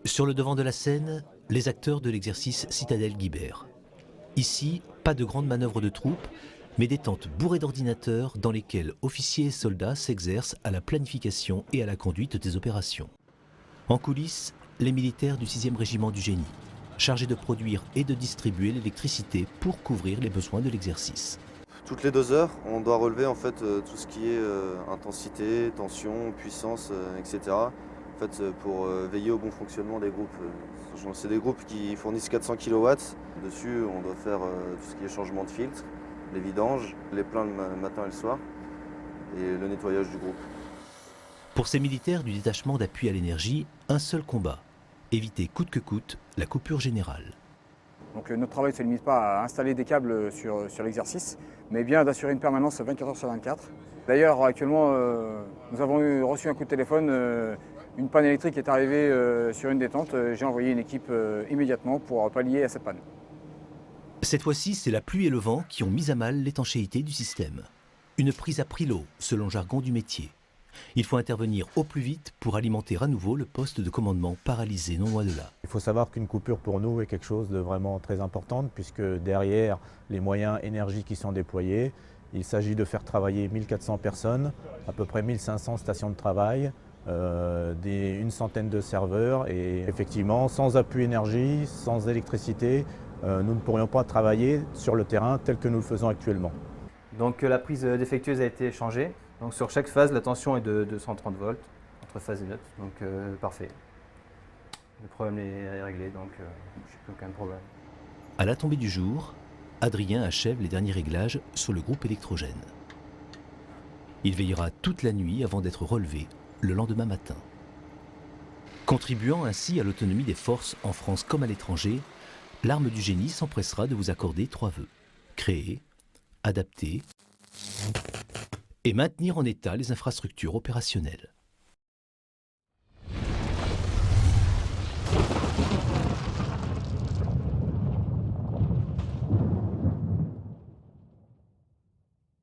Sur le devant de la scène, les acteurs de l'exercice Citadelle-Guibert. Ici, pas de grandes manœuvres de troupes, mais des tentes bourrées d'ordinateurs dans lesquelles officiers et soldats s'exercent à la planification et à la conduite des opérations. En coulisses, les militaires du 6e régiment du génie, chargés de produire et de distribuer l'électricité pour couvrir les besoins de l'exercice. Toutes les 2 heures, on doit relever en fait tout ce qui est intensité, tension, puissance, etc. En fait, pour veiller au bon fonctionnement des groupes. C'est des groupes qui fournissent 400 kW. Dessus, on doit faire tout ce qui est changement de filtre, les vidanges, les pleins le matin et le soir, et le nettoyage du groupe. Pour ces militaires du détachement d'appui à l'énergie, un seul combat, éviter coûte que coûte la coupure générale. Donc notre travail ne se limite pas à installer des câbles sur l'exercice, mais bien d'assurer une permanence 24 heures sur 24. D'ailleurs, actuellement, nous avons reçu un coup de téléphone, une panne électrique est arrivée sur une des tentes. J'ai envoyé une équipe immédiatement pour pallier à cette panne. Cette fois-ci, c'est la pluie et le vent qui ont mis à mal l'étanchéité du système. Une prise à prix-lot, selon le jargon du métier. Il faut intervenir au plus vite pour alimenter à nouveau le poste de commandement paralysé non loin de là. Il faut savoir qu'une coupure pour nous est quelque chose de vraiment très important puisque derrière les moyens énergie qui sont déployés, il s'agit de faire travailler 1400 personnes, à peu près 1500 stations de travail, une centaine de serveurs et effectivement sans appui énergie, sans électricité, nous ne pourrions pas travailler sur le terrain tel que nous le faisons actuellement. Donc la prise défectueuse a été changée. Donc sur chaque phase, la tension est de 230 volts entre phase et neutre, donc parfait. Le problème est réglé, donc je n'ai plus aucun problème. À la tombée du jour, Adrien achève les derniers réglages sur le groupe électrogène. Il veillera toute la nuit avant d'être relevé le lendemain matin. Contribuant ainsi à l'autonomie des forces en France comme à l'étranger, l'arme du génie s'empressera de vous accorder 3 vœux. Créer, adapter et maintenir en état les infrastructures opérationnelles.